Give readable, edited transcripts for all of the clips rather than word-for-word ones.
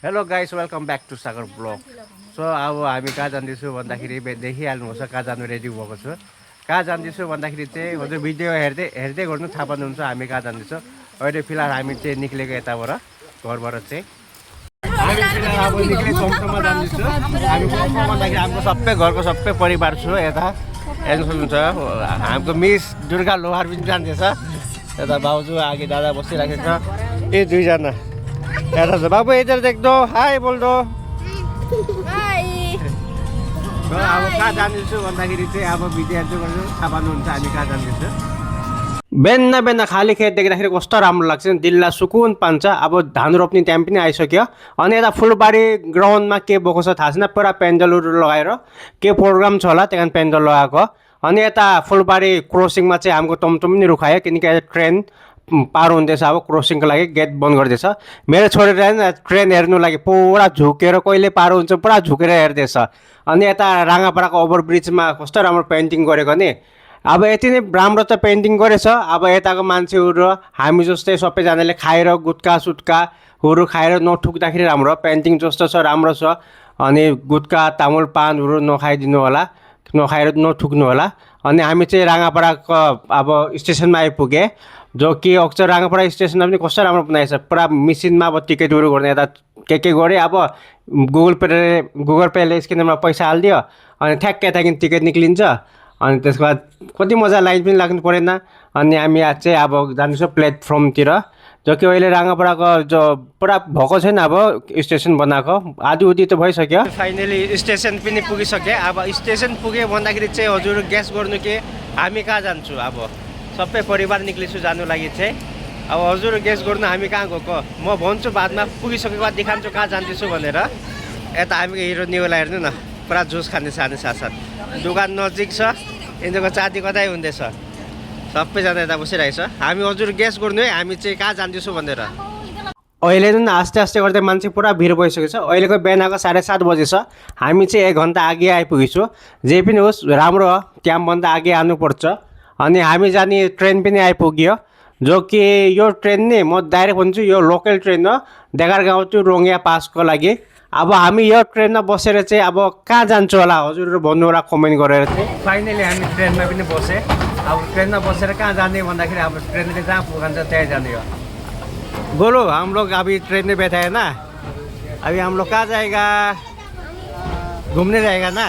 hello guys welcome back to Sagar blog so अब हामी कहाँ जाँदैछौँ भन्दाखेरि देखिहाल्नुहुन्छ कहाँ जानु रेडी भएको छु कहाँ जाँदैछु भन्दाखेरि चाहिँ हजुर भिडियो हेर्दै हेर्दै गर्नु थाहा पाउनुहुन्छ हामी कहाँ जाँदैछौँ अहिले फिलहाल हामी चाहिँ निक्लेको यताबाट घरबाट चाहिँ हामी फिलहाल अब निक्ले चौकमा जाँदैछु हामी चौकमा भन्दाखेरि हाम्रो सबै घरको सबै परिवार छु यता हेर्नु सक्नुहुन्छ हाम्रो मिस दुर्गा लोहार पनि जाँदैछ यता भाउजू आगे दादा बसिराखेको छ ए दुईजना यता छ बाबु इधर देख दो हाई बोल दो अब कहाँ जाँदैछु भन्दाखेरि चाहिँ अब भिडियो गर्नु थाहा पाउनुहुन्छ हामी कहाँ जाँदैछु बेन्ना बेन्ना खाली खेत देख्दाखेरि कस्तो राम्रो लाग्छ नि दिललाई सुकुन पान्छ अब धान रोप्ने टाइम पनि आइसक्यो अनि यता फुलबारी ग्राउन्डमा के भएको छ थाहा छैन पुरा पेन्डलहरू लगाएर के प्रोग्राम छ होला त्यही कारण पेन्डल लगाएको अनि यता फुलबारी क्रसिङमा चाहिँ हाम्रो टमटम पनि रुखायो किनकि ट्रेन पार हुँदैछ अब क्रसिङको लागि गेट बन्द गर्दैछ मेरो छोरीले ट्रेन हेर्नु लागि पुरा झुकेर कहिले पार हुन्छ पुरा झुकेर हेर्दैछ अनि यता राङ्गापाडाको ओभरब्रिजमा कस्तो राम्रो पेन्टिङ गरेको नि अब यति नै राम्रो त पेन्टिङ गरेछ अब यताको मान्छेहरू हामी जस्तै सबैजनाले खाएर गुट्का सुट्काहरू खाएर नठुक्दाखेरि राम्रो पेन्टिङ जस्तो छ राम्रो छ अनि गुट्का तामुल पानहरू नखाइदिनु होला नखाएर नठुक्नु होला अनि हामी चाहिँ राङ्गापाडाको अब स्टेसनमा आइपुगेँ जो कि अक्सर राङ्गापाडा स्टेसनमा पनि कस्तो राम्रो बनाएछ पुरा मेसिनमा अब टिकटहरू गर्ने यता के गरेँ अब गुगल पेले स्क्यानरमा पैसा हालिदियो अनि ठ्याक्क यतादेखि टिकट निक्लिन्छ अनि त्यसको बाद कति मजा लाइन पनि लाग्नु परेन अनि हामी आज चाहिँ अब जान्छौँ प्लेटफर्मतिर जो कि अहिले राङ्गापाडाको जो पुरा भएको छैन अब स्टेसन बनाएको आधी उधी त भइसक्यो फाइनली स्टेसन पनि पुगिसक्यो अब स्टेसन पुग्यो भन्दाखेरि चाहिँ हजुर ग्यास गर्नु कि हामी कहाँ जान्छु अब सबै परिवार निक्लिन्छु जानु लागि चाहिँ अब हजुर गेस गर्नु हामी कहाँ गएको म भन्छु बादमा पुगिसकेको बाद देखान्छु कहाँ जाँदैछु भनेर यता हामीको हिरो निउलाई हेर्नु न पुरा जुस खाने साथसाथ दोकान नजिक छ यिनीहरूको चाँदी कतै हुँदैछ सबैजना यता बसिरहेको छ हामी हजुर गेस गर्नु है हामी चाहिँ कहाँ जाँदैछौँ भनेर अहिले नि आस्ते आस्ते गर्दै मान्छे पुरा भिड भइसकेको छ अहिलेको बिहानको 7:30 बजे छ हामी चाहिँ 1 घन्टा अघि आइपुगेछु जे पनि होस् राम्रो हो टाइमभन्दा अघि आउनुपर्छ अनि हामी जाने ट्रेन पनि आइपुग्यो जो कि यो ट्रेन नि म डाइरेक्ट भन्छु यो लोकल ट्रेन हो देगारगाउँ टु रोङिया पासको लागि अब हामी यो ट्रेनमा बसेर चाहिँ अब कहाँ जान्छु होला हजुरहरू भन्नु होला कमेन्ट गरेर चाहिँ फाइनली हामी ट्रेनमा पनि बसेँ अब ट्रेनमा बसेर कहाँ जाने भन्दाखेरि अब ट्रेनले जहाँ पुगान्छ त्यहीँ जाने हो बोलो हम लोग अभी ट्रेन में बैठा है ना अभी हम लोग कहाँ जाएगा घुम्ने जाएगा ना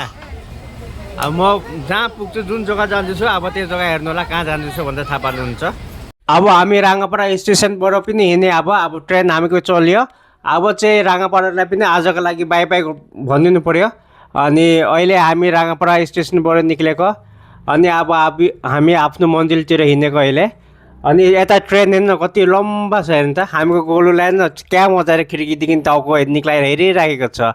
अब म जहाँ पुग्छु जुन जग्गा जाँदैछु अब त्यो जग्गा हेर्नु होला कहाँ जाँदैछु भनेर थाहा पार्नुहुन्छ अब हामी राङ्गापाडा स्टेसनबाट पनि हिँड्ने अब ट्रेन हामीको चल्यो अब चाहिँ राङ्गापाडालाई पनि आजको लागि बाई बाई भनिदिनु पऱ्यो अनि अहिले हामी राङ्गापाडा स्टेसनबाट निक्लेको अनि अब हामी आफ्नो मन्जिलतिर हिँडेको अहिले अनि यता ट्रेन हेर्नु कति लम्बा छ हेर्नु त हामीको गोलुलाई हेर्नु क्या मजाले खिड्कीदेखि टाउको निक्लाएर हेरिराखेको छ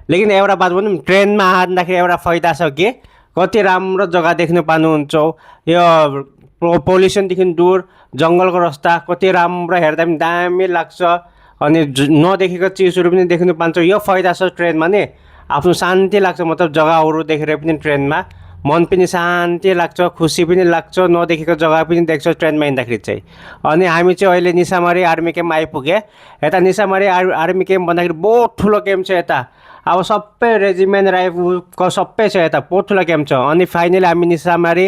लेकिन एउटा बात भनौँ ट्रेनमा हान्दाखेरि एउटा फाइदा छ कि कति राम्रो जग्गा देख्नु पाउनुहुन्छ यो पोल्युसनदेखि दूर जङ्गलको रास्ता कति राम्रो हेर्दा पनि दामी लाग्छ अनि नदेखेको चिजहरू पनि देख्नु पाउँछ यो फाइदा छ ट्रेनमा नि आफ्नो शान्ति लाग्छ मतलब जग्गाहरू देखेर पनि ट्रेनमा मन पनि शान्ति लाग्छ खुसी पनि लाग्छ नदेखेको जग्गा पनि देख्छ ट्रेनमा हिँड्दाखेरि चाहिँ अनि हामी चाहिँ अहिले निसामारी आर्मी क्याम्प आइपुगेँ यता निसामारी आर्मी क्याम्प भन्दाखेरि बहुत ठुलो क्याम्प छ यता अब सबै रेजिमेन्ट राइफलको सबै छ यता बहुत ठुलो क्याम्प छ अनि फाइनली हामी निसामारी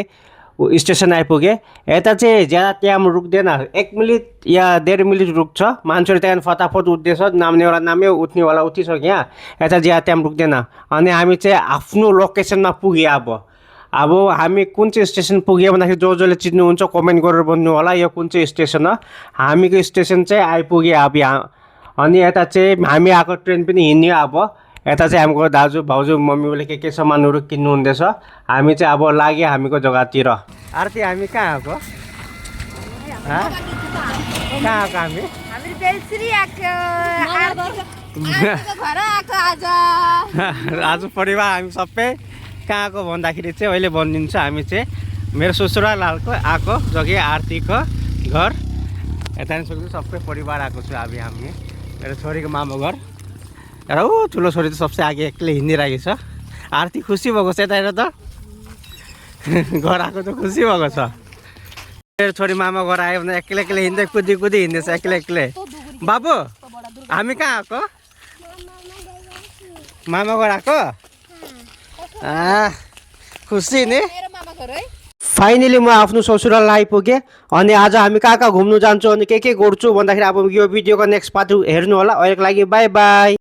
स्टेसन आइपुगेँ यता चाहिँ ज्यादा टाइम रुक्दैन 1 मिनट या 1.5 मिनट रुक्छ मान्छेहरू त्यहाँ फटाफट उठ्दैछ नाम्नेवाला नाम्यो उठ्नेवाला उठिसक्यो यहाँ यता ज्यादा टाइम रुक्दैन अनि हामी चाहिँ आफ्नो लोकेसनमा पुग्यो अब हामी कुन चाहिँ स्टेसन पुग्यो भन्दाखेरि जसले चिन्नुहुन्छ कमेन्ट गरेर भन्नु होला यो कुन चाहिँ स्टेसन हो हामीको स्टेसन चाहिँ आइपुग्यो अब यहाँ अनि यता चाहिँ हामी आएको ट्रेन पनि हिँड्यो अब यता चाहिँ हाम्रो दाजु भाउजू मम्मीले के सामानहरू किन्नु हुँदैछ हामी चाहिँ अब लाग्यो हामीको जग्गातिर आरती हामी कहाँ आएको कहाँ आएको हामी आज परिवार हामी सबै कहाँ आएको भन्दाखेरि चाहिँ अहिले भनिदिन्छु हामी चाहिँ मेरो ससुरालालको आएको जग्गा आरतीको घर यता सक्छु सबै परिवार आएको छु अब हामी मेरो छोरीको मामा घर र ऊ ठुलो छोरी त सबसे आगे एक्लै हिँडिरहेको छ आरती खुसी भएको छ यता हेर त घर आएको त खुसी भएको छ मेरो छोरी मामा घर आयो भने एक्लै हिँड्दै कुदी हिँड्दैछ एक्लै बाबु हामी कहाँ आएको मामा घर आएको खुसी नि मेरो मामा घर है फाइनली म आफ्नो ससुराल आइपुगेँ अनि आज हामी कहाँ कहाँ घुम्नु जान्छौँ अनि के गर्छु भन्दाखेरि अब यो भिडियोको नेक्स्ट पार्ट हेर्नु होला अहिलेको लागि बाई बाई